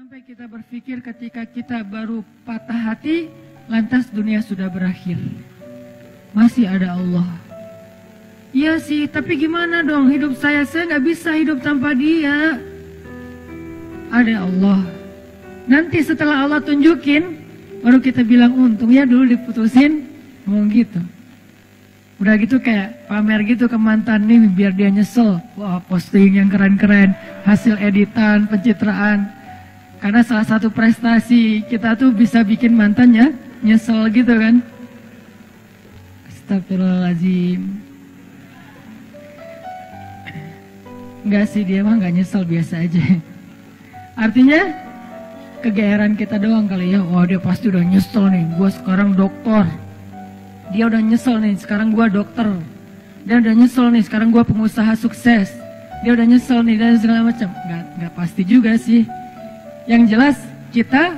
sampai kita berpikir ketika kita baru patah hati, lantas dunia sudah berakhir. Masih ada Allah. Iya sih, tapi gimana dong hidup saya nggak bisa hidup tanpa dia. Ada Allah. Nanti setelah Allah tunjukin, baru kita bilang untung ya dulu diputusin, ngomong gitu. Udah gitu kayak pamer gitu ke mantan nih biar dia nyesel. Wah, posting yang keren-keren, hasil editan, pencitraan. Karena salah satu prestasi kita tuh bisa bikin mantannya nyesel gitu kan. Astagfirullahaladzim. Enggak sih, dia mah gak nyesel, biasa aja. Artinya kegeeran kita doang kali ya. Wah, dia pasti udah nyesel nih, gue sekarang dokter. Dia udah nyesel nih, sekarang gue dokter. Dia udah nyesel nih, sekarang gue pengusaha sukses. Dia udah nyesel nih, dan segala macam. Nggak pasti juga sih. Yang jelas kita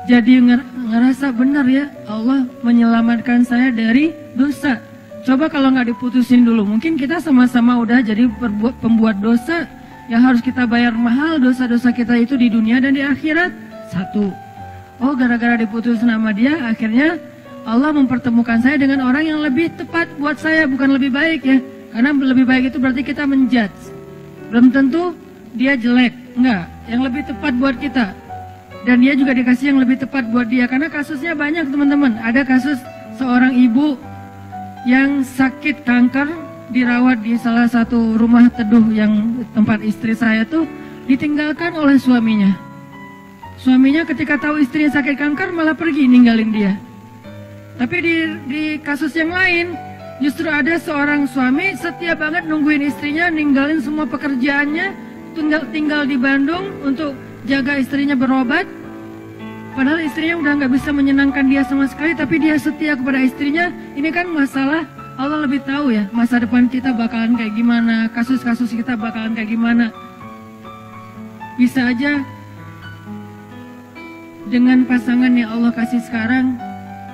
jadi ngerasa benar ya, Allah menyelamatkan saya dari dosa. Coba kalau nggak diputusin dulu, mungkin kita sama-sama udah jadi pembuat dosa yang harus kita bayar mahal dosa-dosa kita itu di dunia dan di akhirat. Satu, oh gara-gara diputusin sama dia, akhirnya Allah mempertemukan saya dengan orang yang lebih tepat buat saya, bukan lebih baik ya. Karena lebih baik itu berarti kita menjudge. Belum tentu dia jelek, enggak. Yang lebih tepat buat kita. Dan dia juga dikasih yang lebih tepat buat dia. Karena kasusnya banyak teman-teman. Ada kasus seorang ibu yang sakit kanker, dirawat di salah satu rumah teduh yang tempat istri saya tuh, ditinggalkan oleh suaminya. Suaminya ketika tahu istrinya sakit kanker malah pergi ninggalin dia. Tapi di kasus yang lain, justru ada seorang suami setia banget nungguin istrinya, ninggalin semua pekerjaannya, tinggal di Bandung untuk jaga istrinya berobat. Padahal istrinya udah nggak bisa menyenangkan dia sama sekali, tapi dia setia kepada istrinya. Ini kan masalah Allah lebih tahu ya, masa depan kita bakalan kayak gimana, kasus-kasus kita bakalan kayak gimana. Bisa aja dengan pasangan yang Allah kasih sekarang,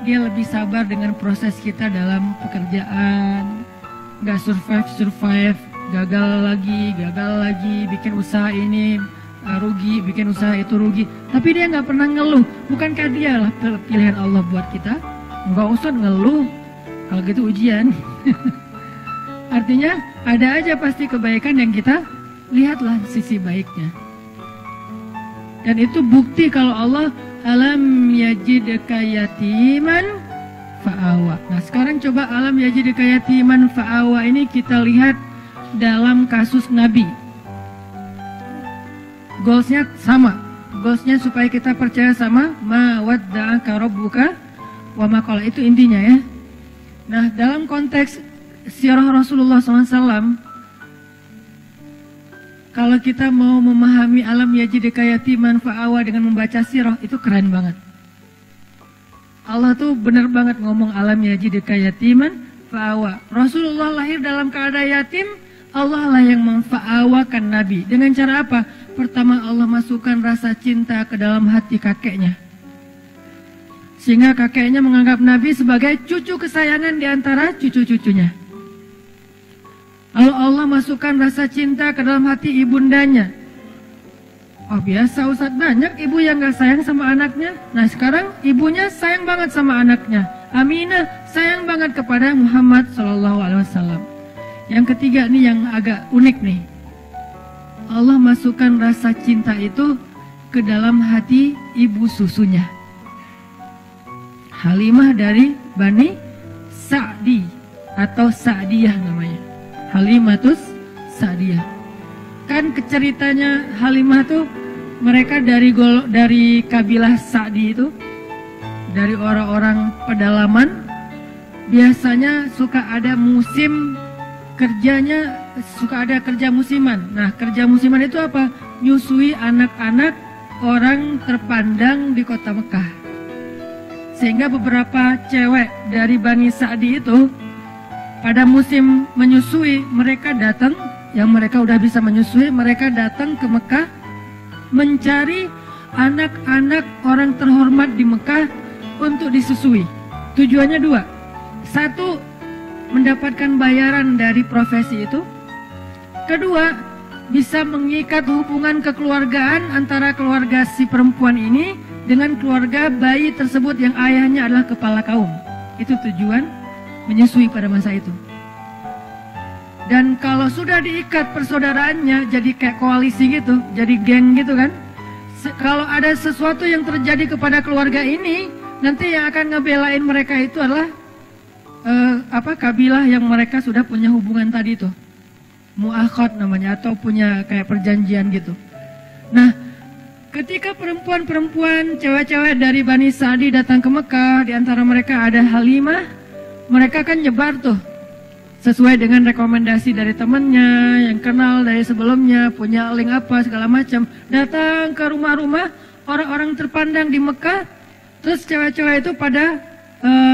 dia lebih sabar dengan proses kita dalam pekerjaan, nggak survive, gagal lagi, bikin usaha ini rugi, bikin usaha itu rugi. Tapi dia nggak pernah ngeluh. Bukankah dia lah pilihan Allah buat kita? Nggak usah ngeluh, kalau gitu ujian. Artinya ada aja pasti kebaikan yang kita lihatlah sisi baiknya. Dan itu bukti kalau Allah alam yajidka yatiman fa'awa. Nah sekarang coba alam yajidka yatiman fa'awa ini kita lihat dalam kasus Nabi. Goalsnya sama. Goalsnya supaya kita percaya sama ma wadda'aka rabbuka wa ma qala, itu intinya ya. Nah dalam konteks sirah Rasulullah SAW, kalau kita mau memahami alam yajidka yatiman fa'awa dengan membaca sirah, itu keren banget. Allah tuh bener banget ngomong alam yajidka yatiman fa'awa. Rasulullah lahir dalam keadaan yatim, Allah lah yang memfa'awakan Nabi. Dengan cara apa? Pertama Allah masukkan rasa cinta ke dalam hati kakeknya. Sehingga kakeknya menganggap Nabi sebagai cucu kesayangan di antara cucu-cucunya. Lalu Allah masukkan rasa cinta ke dalam hati ibundanya. Oh biasa Ustaz, banyak ibu yang gak sayang sama anaknya. Nah sekarang ibunya sayang banget sama anaknya. Aminah sayang banget kepada Muhammad SAW. Yang ketiga nih yang agak unik nih. Allah masukkan rasa cinta itu ke dalam hati ibu susunya. Halimah dari Bani Sa'di atau Sa'diyah namanya. Halimatus Sa'diyah. Kan ceritanya Halimah tuh mereka dari kabilah Sa'di itu, dari orang-orang pedalaman. Biasanya suka ada musim kerjanya, suka ada kerja musiman. Nah kerja musiman itu apa? Nyusui anak-anak orang terpandang di kota Mekah. Sehingga beberapa cewek dari Bani Sa'di itu pada musim menyusui, mereka datang, yang mereka udah bisa menyusui, mereka datang ke Mekah mencari anak-anak orang terhormat di Mekah untuk disusui. Tujuannya dua. Satu, mendapatkan bayaran dari profesi itu. Kedua, bisa mengikat hubungan kekeluargaan antara keluarga si perempuan ini dengan keluarga bayi tersebut yang ayahnya adalah kepala kaum. Itu tujuan menyusui pada masa itu. Dan kalau sudah diikat persaudaraannya jadi kayak koalisi gitu, jadi geng gitu kan. Kalau ada sesuatu yang terjadi kepada keluarga ini, nanti yang akan ngebelain mereka itu adalah kabilah yang mereka sudah punya hubungan tadi tuh. Mu'akhad namanya, atau punya kayak perjanjian gitu. Nah, ketika perempuan-perempuan, cewek-cewek dari Bani Sa'di datang ke Mekah, di antara mereka ada Halimah, mereka kan nyebar tuh sesuai dengan rekomendasi dari temannya yang kenal dari sebelumnya, punya link apa segala macam, datang ke rumah-rumah orang-orang terpandang di Mekah. Terus cewek-cewek itu pada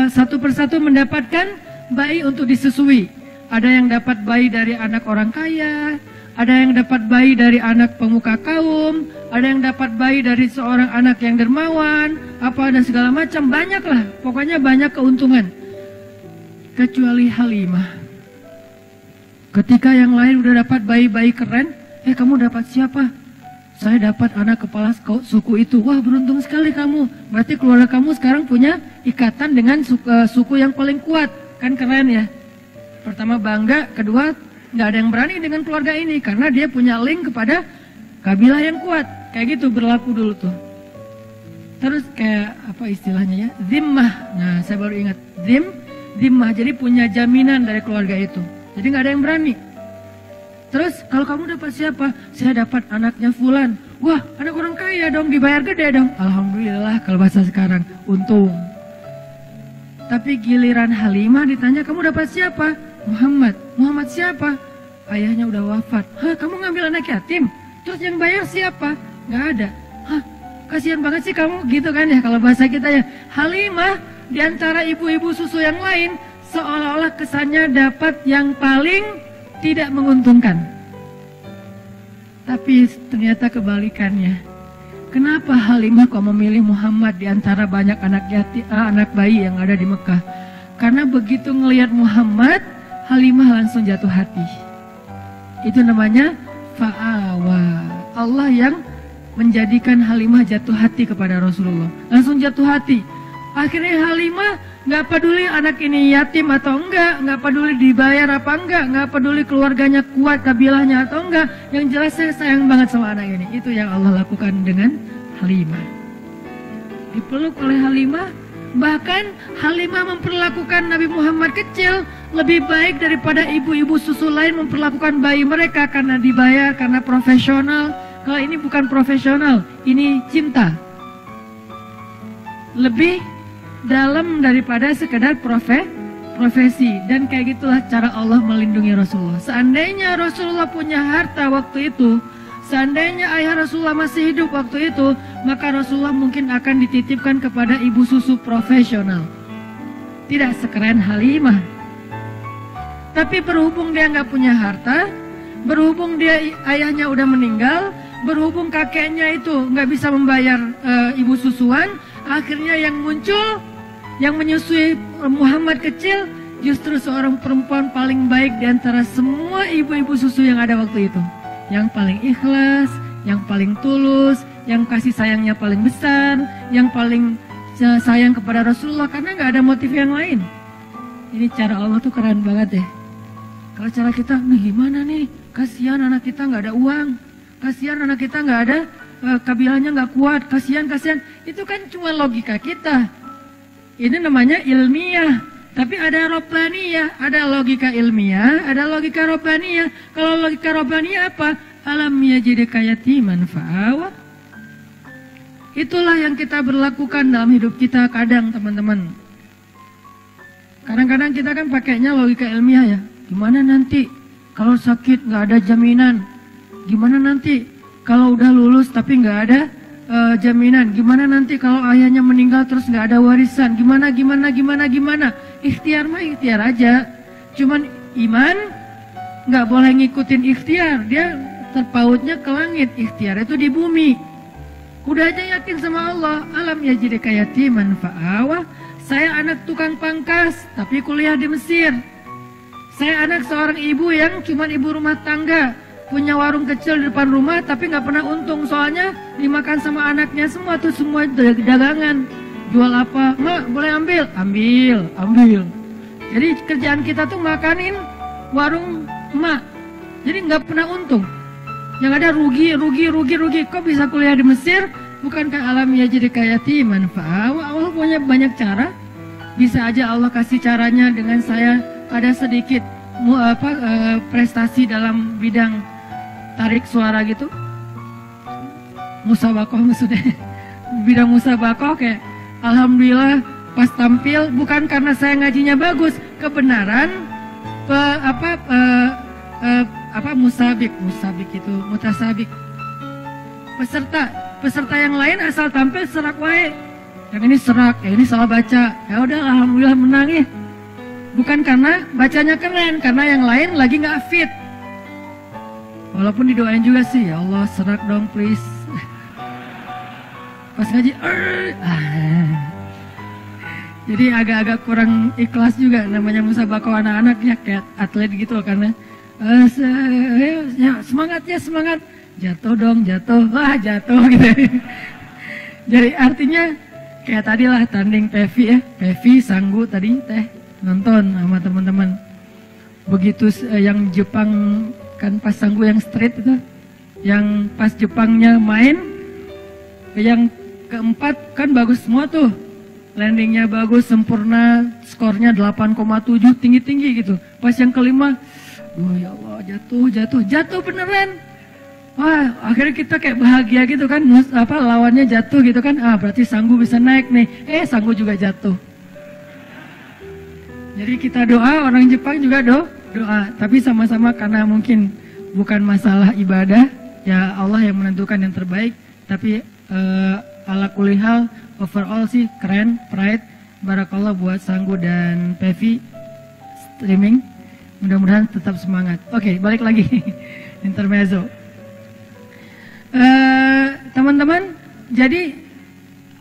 satu persatu mendapatkan bayi untuk disusui. Ada yang dapat bayi dari anak orang kaya, ada yang dapat bayi dari anak pemuka kaum, ada yang dapat bayi dari seorang anak yang dermawan, apa dan segala macam, banyak lah, pokoknya banyak keuntungan. Kecuali Halimah. Ketika yang lain udah dapat bayi-bayi keren, kamu dapat siapa? Saya dapat anak kepala suku itu. Wah, beruntung sekali kamu. Berarti keluarga kamu sekarang punya ikatan dengan suku yang paling kuat. Kan keren ya? Pertama bangga, kedua nggak ada yang berani dengan keluarga ini karena dia punya link kepada kabilah yang kuat. Kayak gitu berlaku dulu tuh. Terus kayak apa istilahnya ya? Zimmah. Nah, saya baru ingat. Zimmah. Jadi punya jaminan dari keluarga itu. Jadi nggak ada yang berani. Terus kalau kamu dapat siapa? Saya dapat anaknya Fulan. Wah, anak orang kaya dong, dibayar gede dong. Alhamdulillah kalau bahasa sekarang, untung. Tapi giliran Halimah ditanya, kamu dapat siapa? Muhammad. Muhammad siapa? Ayahnya udah wafat. Hah, kamu ngambil anak yatim? Terus yang bayar siapa? Nggak ada. Hah, kasihan banget sih kamu, gitu kan ya kalau bahasa kita ya. Halimah diantara ibu-ibu susu yang lain seolah-olah kesannya dapat yang paling tidak menguntungkan. Tapi ternyata kebalikannya. Kenapa Halimah kok memilih Muhammad di antara banyak anak bayi yang ada di Mekah? Karena begitu ngelihat Muhammad, Halimah langsung jatuh hati. Itu namanya fa'awa. Allah yang menjadikan Halimah jatuh hati kepada Rasulullah. Langsung jatuh hati. Akhirnya Halimah nggak peduli anak ini yatim atau nggak peduli dibayar apa nggak peduli keluarganya kuat, kabilahnya atau enggak. Yang jelas saya sayang banget sama anak ini. Itu yang Allah lakukan dengan Halimah. Dipeluk oleh Halimah. Bahkan Halimah memperlakukan Nabi Muhammad kecil lebih baik daripada ibu-ibu susu lain memperlakukan bayi mereka karena dibayar, karena profesional. Kalau ini bukan profesional, ini cinta. Lebih dalam daripada sekedar profesi. Dan kayak gitulah cara Allah melindungi Rasulullah. Seandainya Rasulullah punya harta waktu itu, seandainya ayah Rasulullah masih hidup waktu itu, maka Rasulullah mungkin akan dititipkan kepada ibu susu profesional. Tidak sekeren Halimah. Tapi berhubung dia nggak punya harta, berhubung dia ayahnya udah meninggal, berhubung kakeknya itu nggak bisa membayar ibu susuan, akhirnya yang muncul, yang menyusui Muhammad kecil, justru seorang perempuan paling baik di antara semua ibu-ibu susu yang ada waktu itu. Yang paling ikhlas, yang paling tulus, yang kasih sayangnya paling besar, yang paling sayang kepada Rasulullah karena nggak ada motif yang lain. Ini cara Allah tuh keren banget deh. Kalau cara kita, nih gimana nih? Kasihan anak kita nggak ada uang, kasihan anak kita nggak ada kabilahnya nggak kuat, kasihan. Itu kan cuma logika kita. Ini namanya ilmiah. Tapi ada robbaniyah, ada logika ilmiah, ada logika robbaniyah. Kalau logika robbaniyah apa? Alam yajidka yatiman fa'awa. Itulah yang kita berlakukan dalam hidup kita kadang, teman-teman. Kadang-kadang kita kan pakainya logika ilmiah ya. Gimana nanti kalau sakit nggak ada jaminan? Gimana nanti kalau udah lulus tapi nggak ada jaminan? Gimana nanti kalau ayahnya meninggal terus nggak ada warisan? Gimana? Ikhtiar mah ikhtiar aja. Cuman iman nggak boleh ngikutin ikhtiar. Dia terpautnya ke langit. Ikhtiar itu di bumi. Udah aja yakin sama Allah. Alam yajidka yatiman fa'awa. Saya anak tukang pangkas tapi kuliah di Mesir. Saya anak seorang ibu yang cuman ibu rumah tangga. punya warung kecil di depan rumah tapi nggak pernah untung, soalnya dimakan sama anaknya semua tuh, semua dagangan. Jual apa? Mak, boleh ambil? Ambil. Jadi kerjaan kita tuh makanin warung emak. Jadi nggak pernah untung. Yang ada rugi. Kok bisa kuliah di Mesir? Bukankah alam ya jadi kayak yatim? Allah punya banyak cara. Bisa aja Allah kasih caranya dengan saya ada sedikit prestasi dalam bidang tarik suara gitu. Musabakoh maksudnya. Bidang musabakoh kayak alhamdulillah pas tampil bukan karena saya ngajinya bagus, kebenaran musabik itu mutasabik. Peserta yang lain asal tampil serak wae. Yang ini serak, yang ini salah baca. Ya udah alhamdulillah menang ya. Bukan karena bacanya keren, karena yang lain lagi nggak fit. Walaupun didoain juga sih, ya Allah serak dong please. Pas ngaji, jadi agak-agak kurang ikhlas juga, namanya musabakoh anak-anak ya kayak atlet gitu loh, karena semangat, jatuh gitu. Jadi artinya kayak tadi lah tanding Pevi ya, Pevi Sanggu tadi teh nonton sama teman-teman. Begitu yang Jepang kan pas Sanggu yang street itu, yang pas Jepangnya main, yang keempat kan bagus semua tuh. Landingnya bagus, sempurna, skornya 8,7, tinggi-tinggi gitu. Pas yang kelima, ya Allah jatuh beneran. Wah, akhirnya kita kayak bahagia gitu kan, lawannya jatuh gitu kan. Berarti Sanggu bisa naik nih. Sanggu juga jatuh. Jadi kita doa, orang Jepang juga doa. Tapi sama-sama karena mungkin bukan masalah ibadah, ya Allah yang menentukan yang terbaik. Tapi ala kulli hal, overall sih keren, pride. Barakallah buat Sanggu dan Pevi streaming. Mudah-mudahan tetap semangat. Oke, balik lagi. Intermezzo. Teman-teman, jadi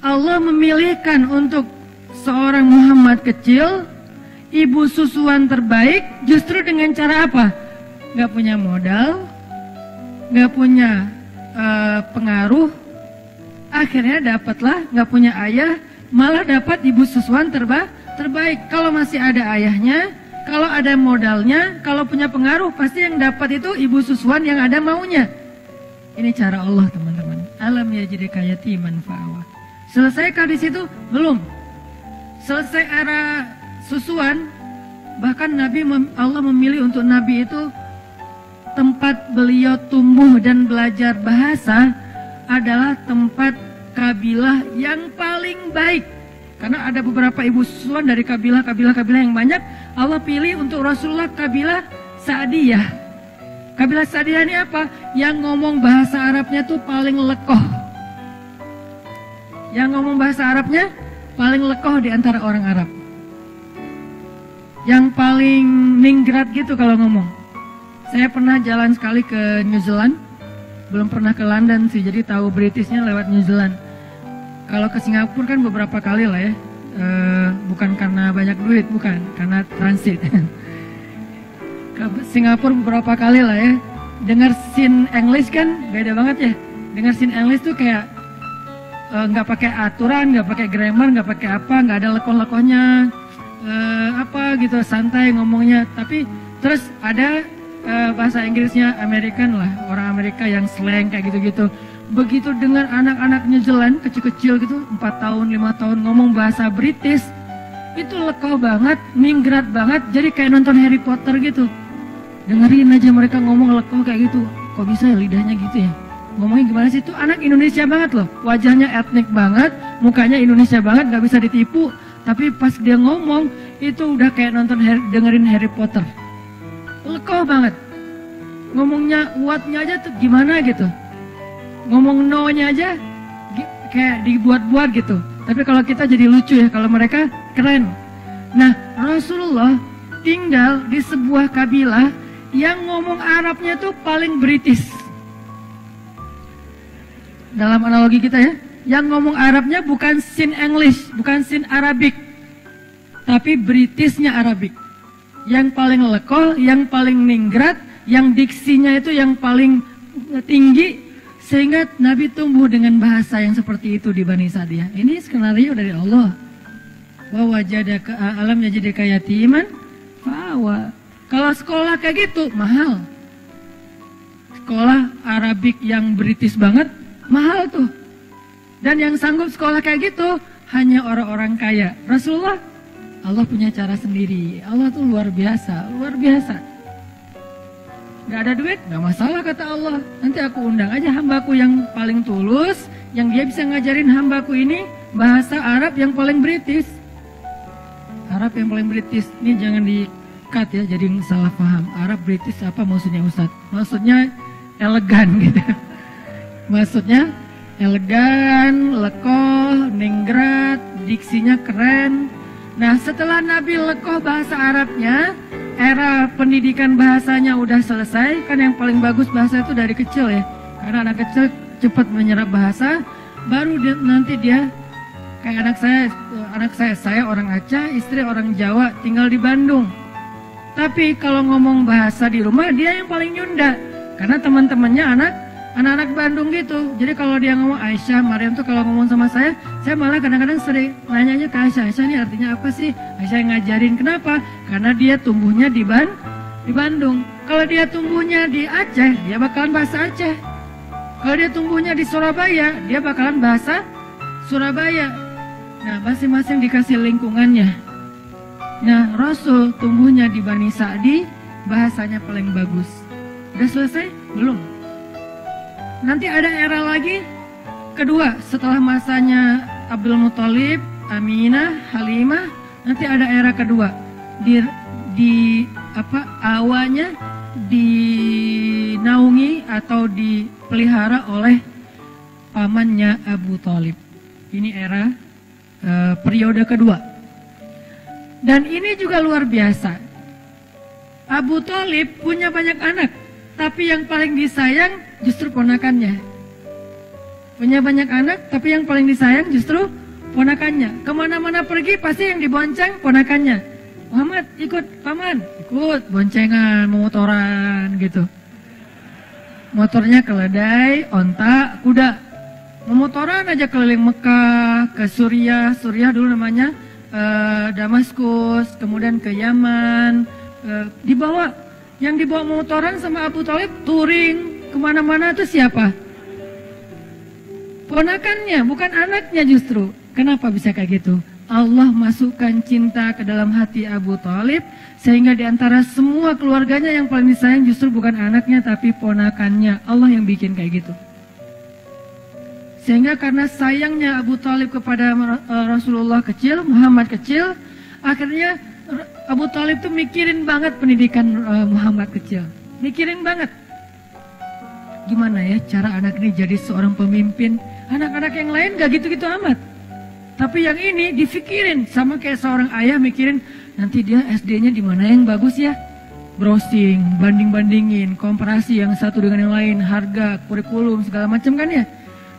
Allah memilihkan untuk seorang Muhammad kecil, ibu susuan terbaik, justru dengan cara apa? Gak punya modal, gak punya pengaruh, akhirnya dapatlah gak punya ayah, malah dapat ibu susuan terbaik. Kalau masih ada ayahnya, kalau ada modalnya, kalau punya pengaruh, pasti yang dapat itu ibu susuan yang ada maunya. Ini cara Allah teman-teman. Alam ya jadi kayak yatiman fa'awa. Selesaikah di situ? Belum. Selesai era susuan, bahkan Allah memilih untuk Nabi itu tempat beliau tumbuh dan belajar bahasa adalah tempat kabilah yang paling baik. Karena ada beberapa ibu susuan dari kabilah yang banyak, Allah pilih untuk Rasulullah kabilah Sa'diyah. Kabilah Sa'diyah ini apa? Yang ngomong bahasa Arabnya tuh paling lekoh. Yang ngomong bahasa Arabnya paling lekoh di antara orang Arab. Yang paling ningrat gitu kalau ngomong. Saya pernah jalan sekali ke New Zealand. Belum pernah ke London sih, jadi tahu Britishnya lewat New Zealand. Kalau ke Singapura kan beberapa kali lah ya. Bukan karena banyak duit, bukan. Karena transit. Ke Singapura beberapa kali lah ya. Dengar scene English kan beda banget ya. Dengar scene English tuh kayak nggak pakai aturan, nggak pakai grammar, nggak pakai apa, nggak ada lekoh-lekohnya, apa gitu, santai ngomongnya. Tapi terus ada bahasa Inggrisnya American lah, orang Amerika yang slang kayak gitu-gitu. Begitu dengar anak-anak New Zealand kecil-kecil gitu, 4 tahun, 5 tahun ngomong bahasa British, itu lekoh banget, ningrat banget, jadi kayak nonton Harry Potter gitu. Dengerin aja mereka ngomong lekoh kayak gitu. Kok bisa ya lidahnya gitu ya? Ngomongnya gimana sih? Itu anak Indonesia banget loh. Wajahnya etnik banget, mukanya Indonesia banget, gak bisa ditipu. Tapi pas dia ngomong, itu udah kayak dengerin Harry Potter. Lekoh banget. Ngomongnya uatnya aja tuh gimana gitu. Ngomong no-nya aja kayak dibuat-buat gitu. Tapi kalau kita jadi lucu ya, kalau mereka keren. Nah, Rasulullah tinggal di sebuah kabilah yang ngomong Arabnya tuh paling British. Dalam analogi kita ya, yang ngomong Arabnya bukan sin English, bukan sin Arabic, tapi Britishnya Arabic. Yang paling lekoh, yang paling ningrat, yang diksinya itu yang paling tinggi, sehingga Nabi tumbuh dengan bahasa yang seperti itu di Bani Sa'diyah. Ini skenario dari Allah. Wa wajadaka alam yajidaka yatiman fa'awa. Kalau sekolah kayak gitu mahal. Sekolah Arabik yang British banget mahal tuh. Dan yang sanggup sekolah kayak gitu hanya orang-orang kaya. Rasulullah, Allah punya cara sendiri. Allah tuh luar biasa, luar biasa. Gak ada duit, gak masalah kata Allah. Nanti aku undang aja hambaku yang paling tulus, yang dia bisa ngajarin hambaku ini bahasa Arab yang paling British. Arab yang paling British, ini jangan di-cut ya, jadi salah paham. Arab British apa maksudnya Ustadz? Maksudnya elegan gitu. Maksudnya elegan, lekoh, ningrat, diksinya keren. Nah setelah Nabi lekoh bahasa Arabnya, era pendidikan bahasanya udah selesai. Kan yang paling bagus bahasa itu dari kecil ya, karena anak kecil cepat menyerap bahasa. Baru nanti dia kayak anak saya orang Aceh, istri orang Jawa, tinggal di Bandung. Tapi kalau ngomong bahasa di rumah dia yang paling nyunda, karena teman-temannya anak-anak Bandung gitu. Jadi kalau dia ngomong Aisyah, Maryam tuh kalau ngomong sama saya malah kadang-kadang sering nanyanya ke Aisyah, Aisyah ini artinya apa sih? Aisyah yang ngajarin. Kenapa? Karena dia tumbuhnya di Bandung. Kalau dia tumbuhnya di Aceh, dia bakalan bahasa Aceh. Kalau dia tumbuhnya di Surabaya, dia bakalan bahasa Surabaya. Nah, masing-masing dikasih lingkungannya. Nah, Rasul tumbuhnya di Bani Sa'di, bahasanya paling bagus. Udah selesai? Belum. Nanti ada era lagi kedua setelah masanya Abdul Muthalib, Aminah, Halimah. Nanti ada era kedua awalnya dinaungi atau dipelihara oleh pamannya Abu Thalib. Ini era periode kedua. Dan ini juga luar biasa. Abu Thalib punya banyak anak, tapi yang paling disayang justru ponakannya. Punya banyak anak, tapi yang paling disayang justru ponakannya. Kemana-mana pergi pasti yang dibonceng ponakannya. Muhammad ikut paman, ikut boncengan, motoran gitu. Motornya keledai, onta, kuda. Memotoran aja keliling Mekah, ke Suriah dulu namanya Damaskus, kemudian ke Yaman. Yang dibawa motoran sama Abu Thalib touring kemana-mana itu siapa? Ponakannya, bukan anaknya justru. Kenapa bisa kayak gitu? Allah masukkan cinta ke dalam hati Abu Thalib, sehingga diantara semua keluarganya yang paling disayang justru bukan anaknya tapi ponakannya. Allah yang bikin kayak gitu. Sehingga karena sayangnya Abu Thalib kepada Rasulullah kecil, Muhammad kecil, akhirnya Abu Thalib tuh mikirin banget pendidikan Muhammad kecil. Mikirin banget. Gimana ya cara anak ini jadi seorang pemimpin? Anak-anak yang lain gak gitu-gitu amat. Tapi yang ini difikirin, sama kayak seorang ayah mikirin, nanti dia SD-nya di mana yang bagus ya? Browsing, banding-bandingin, komparasi yang satu dengan yang lain, harga, kurikulum, segala macam kan ya?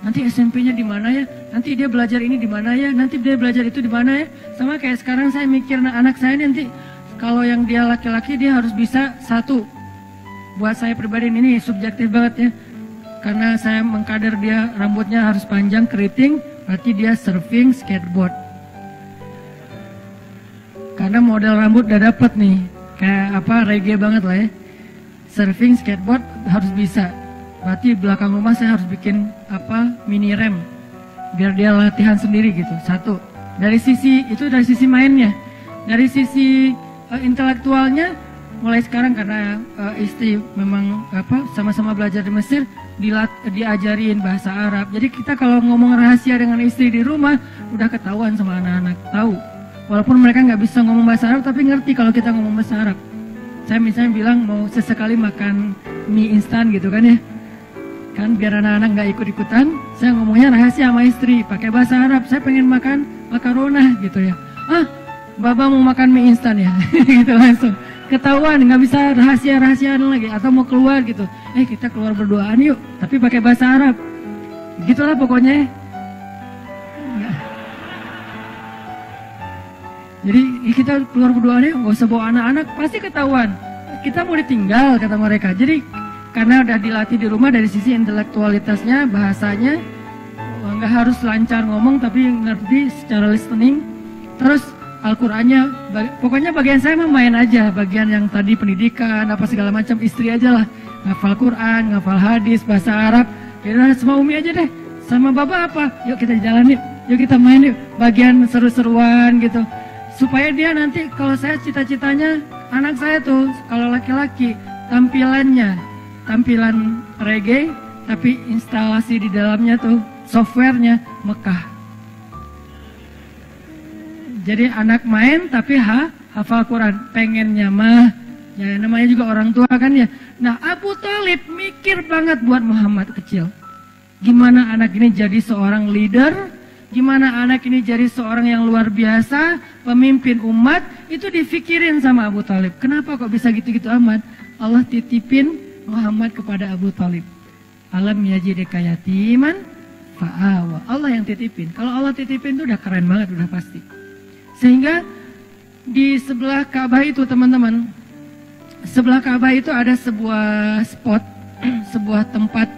Nanti SMP-nya di mana ya? Nanti dia belajar ini di mana ya? Nanti dia belajar itu di mana ya? Sama kayak sekarang saya mikir anak saya nanti kalau yang dia laki-laki dia harus bisa satu. Buat saya pribadi ini subjektif banget ya. Karena saya mengkader dia rambutnya harus panjang, keriting, berarti dia surfing, skateboard. Karena model rambut udah dapet nih, kayak reggae banget lah ya. Surfing, skateboard harus bisa. Berarti belakang rumah saya harus bikin mini rem biar dia latihan sendiri gitu. Satu. Dari sisi mainnya. Dari sisi intelektualnya mulai sekarang karena istri memang sama-sama belajar di Mesir, diajarin bahasa Arab. Jadi kita kalau ngomong rahasia dengan istri di rumah udah ketahuan sama anak-anak, tahu. Walaupun mereka nggak bisa ngomong bahasa Arab tapi ngerti kalau kita ngomong bahasa Arab. Saya misalnya bilang mau sesekali makan mie instan gitu kan ya. Kan biar anak-anak nggak ikut-ikutan, saya ngomongnya rahasia sama istri, pakai bahasa Arab. Saya pengen makan makaronah gitu ya. Baba mau makan mie instan ya, gitu langsung. Ketahuan, nggak bisa rahasia-rahasiaan lagi. Atau mau keluar gitu, kita keluar berduaan yuk, tapi pakai bahasa Arab. Gitulah pokoknya. Jadi kita keluar berduaan yuk, nggak usah bawa anak-anak, pasti ketahuan. kita mau ditinggal kata mereka. Jadi karena udah dilatih di rumah dari sisi intelektualitasnya, bahasanya nggak harus lancar ngomong tapi ngerti secara listening. Terus Al-Qur'annya, pokoknya bagian saya mah main aja, bagian yang tadi pendidikan apa segala macam, istri aja lah, ngafal Quran, ngafal hadis, bahasa Arab, ya semua Umi aja deh. Sama Bapak apa? Yuk kita jalan yuk kita main yuk, bagian seru-seruan gitu. Supaya dia nanti, kalau saya cita-citanya anak saya tuh kalau laki-laki tampilan reggae, tapi instalasi di dalamnya tuh softwarenya Mekah. Jadi anak main tapi hafal Quran, pengennya mah ya, namanya juga orang tua kan ya. Nah, Abu Thalib mikir banget buat Muhammad kecil. Gimana anak ini jadi seorang leader, gimana anak ini jadi seorang yang luar biasa, pemimpin umat, itu difikirin sama Abu Thalib. Kenapa kok bisa gitu-gitu amat? Allah titipin Muhammad kepada Abu Thalib. Alam yajidka yatiman fa'awa. Allah yang titipin. Kalau Allah titipin itu udah keren banget, udah pasti. Sehingga di sebelah Ka'bah itu teman-teman, sebelah Ka'bah itu ada sebuah spot, sebuah tempat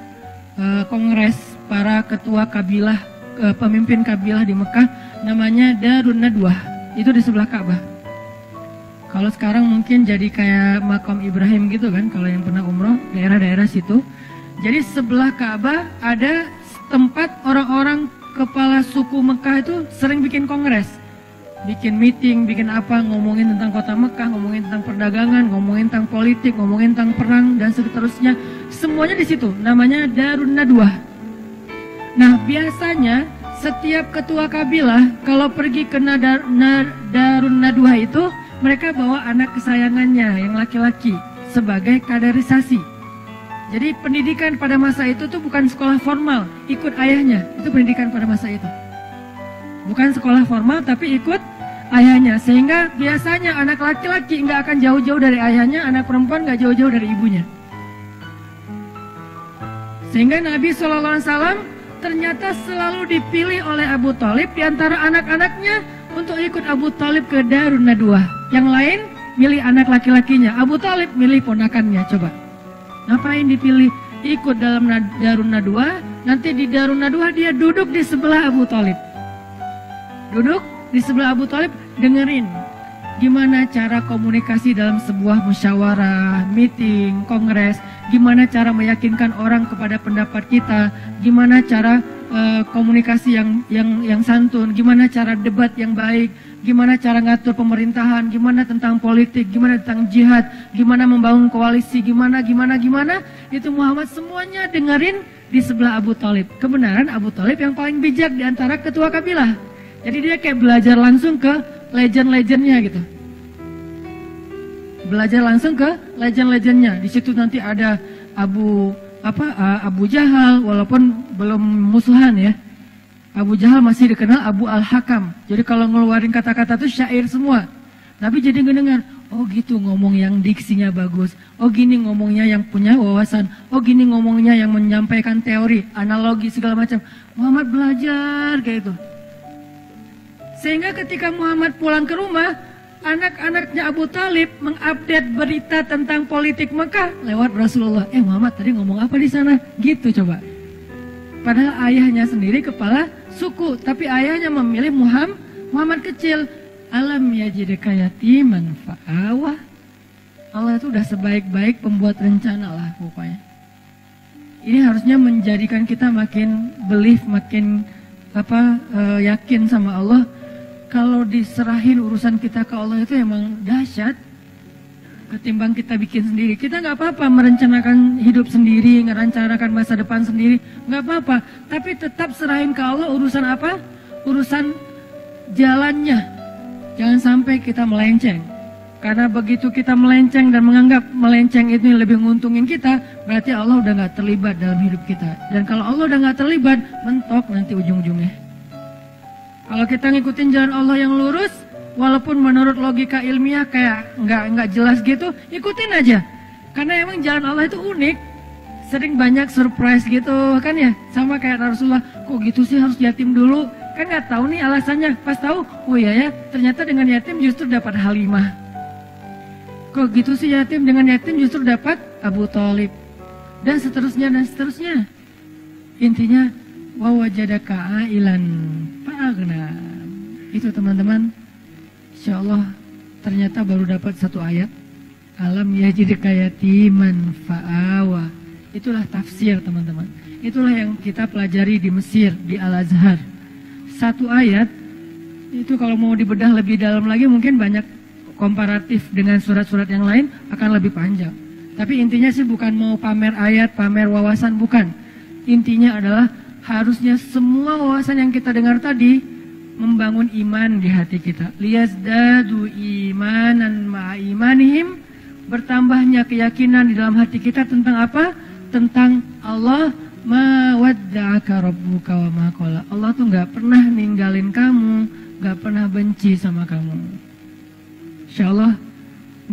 kongres para ketua kabilah, pemimpin kabilah di Mekah, namanya Darun Nadwah. Itu di sebelah Ka'bah. Kalau sekarang mungkin jadi kayak makam Ibrahim gitu kan, kalau yang pernah umroh, daerah-daerah situ. Jadi sebelah Ka'bah ada tempat orang-orang kepala suku Mekah itu sering bikin kongres, bikin meeting, bikin apa, ngomongin tentang kota Mekah, ngomongin tentang perdagangan, ngomongin tentang politik, ngomongin tentang perang dan seterusnya. Semuanya di situ, namanya Darun Nadwah. Nah, biasanya setiap ketua kabilah kalau pergi ke Darun Nadwah itu, mereka bawa anak kesayangannya yang laki-laki sebagai kaderisasi. Jadi pendidikan pada masa itu tuh bukan sekolah formal, ikut ayahnya, itu pendidikan pada masa itu. Bukan sekolah formal tapi ikut ayahnya. Sehingga biasanya anak laki-laki nggak akan jauh-jauh dari ayahnya, anak perempuan nggak jauh-jauh dari ibunya. Sehingga Nabi SAW ternyata selalu dipilih oleh Abu Thalib di antara anak-anaknya untuk ikut Abu Thalib ke Darun Nadwah. Yang lain milih anak laki-lakinya, Abu Thalib milih ponakannya. Coba, ngapain dipilih ikut dalam Darun Nadwah? Nanti di Darun Nadwah dia duduk di sebelah Abu Thalib. Duduk di sebelah Abu Thalib, dengerin gimana cara komunikasi dalam sebuah musyawarah, meeting, kongres, gimana cara meyakinkan orang kepada pendapat kita, gimana cara komunikasi yang santun, gimana cara debat yang baik, gimana cara ngatur pemerintahan, gimana tentang politik, gimana tentang jihad, gimana membangun koalisi, gimana, itu Muhammad semuanya dengerin di sebelah Abu Thalib. Kebenaran Abu Thalib yang paling bijak di antara ketua kabilah. Jadi dia kayak belajar langsung ke legend-legendnya gitu. Belajar langsung ke legend-legendnya. Di situ nanti ada Abu Jahal, walaupun belum musuhan ya. Abu Jahal masih dikenal Abu Al-Hakam. Jadi kalau ngeluarin kata-kata itu syair semua. Tapi jadi ngedengar, oh gitu ngomong yang diksinya bagus. Oh gini ngomongnya yang punya wawasan. Oh gini ngomongnya yang menyampaikan teori, analogi segala macam. Muhammad belajar kayak itu. Sehingga ketika Muhammad pulang ke rumah, anak-anaknya Abu Thalib mengupdate berita tentang politik Mekah lewat Rasulullah. Muhammad tadi ngomong apa di sana? Gitu coba. Padahal ayahnya sendiri kepala suku, tapi ayahnya memilih Muhammad kecil. Alam yajidka yatiman fa'awa. Allah itu udah sebaik-baik pembuat rencana lah pokoknya. Ini harusnya menjadikan kita makin belief, makin yakin sama Allah. Kalau diserahin urusan kita ke Allah itu emang dahsyat. Ketimbang kita bikin sendiri. Kita nggak apa-apa merencanakan hidup sendiri, merencanakan masa depan sendiri, nggak apa-apa. Tapi tetap serahin ke Allah urusan apa? Urusan jalannya. Jangan sampai kita melenceng. Karena begitu kita melenceng dan menganggap melenceng itu lebih menguntungin kita, berarti Allah udah nggak terlibat dalam hidup kita. Dan kalau Allah udah nggak terlibat, mentok nanti ujung-ujungnya. Kalau kita ngikutin jalan Allah yang lurus, walaupun menurut logika ilmiah kayak nggak jelas gitu, ikutin aja. Karena emang jalan Allah itu unik, sering banyak surprise gitu kan ya. Sama kayak Rasulullah, kok gitu sih harus yatim dulu? Kan nggak tahu nih alasannya. Pas tahu, oh iya ya, ternyata dengan yatim justru dapat halimah. Kok gitu sih yatim? Dengan yatim justru dapat Abu Thalib. Dan seterusnya dan seterusnya. Intinya wa wajadaka ailan fa'aghna. Itu teman-teman. Insyaallah ternyata baru dapat satu ayat. Alam yajidka yatiman fa'awa. Itulah tafsir teman-teman. Itulah yang kita pelajari di Mesir, di Al-Azhar. Satu ayat itu kalau mau dibedah lebih dalam lagi mungkin banyak komparatif dengan surat-surat yang lain akan lebih panjang. Tapi intinya sih bukan mau pamer ayat, pamer wawasan, bukan. Intinya adalah harusnya semua wawasan yang kita dengar tadi membangun iman di hati kita. Liyazdadu imanan ma'a imanihim, bertambahnya keyakinan di dalam hati kita tentang apa? Tentang Allah. Ma wadda'aka rabbuka wa ma qala. Allah tuh gak pernah ninggalin kamu, gak pernah benci sama kamu. Insyaallah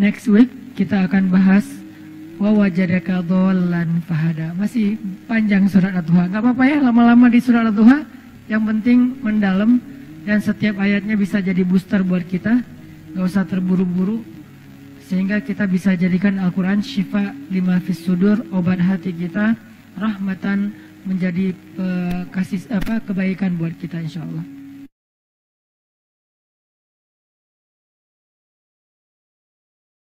next week kita akan bahas wa wajadaka dhallan fahada. Masih panjang surat Ad-Duha. Gak apa-apa ya lama-lama di surat Ad-Duha. Yang penting mendalam dan setiap ayatnya bisa jadi booster buat kita. Gak usah terburu-buru. Sehingga kita bisa jadikan Al-Quran syifa lima fis sudur, obat hati kita, rahmatan menjadi kebaikan buat kita insyaallah.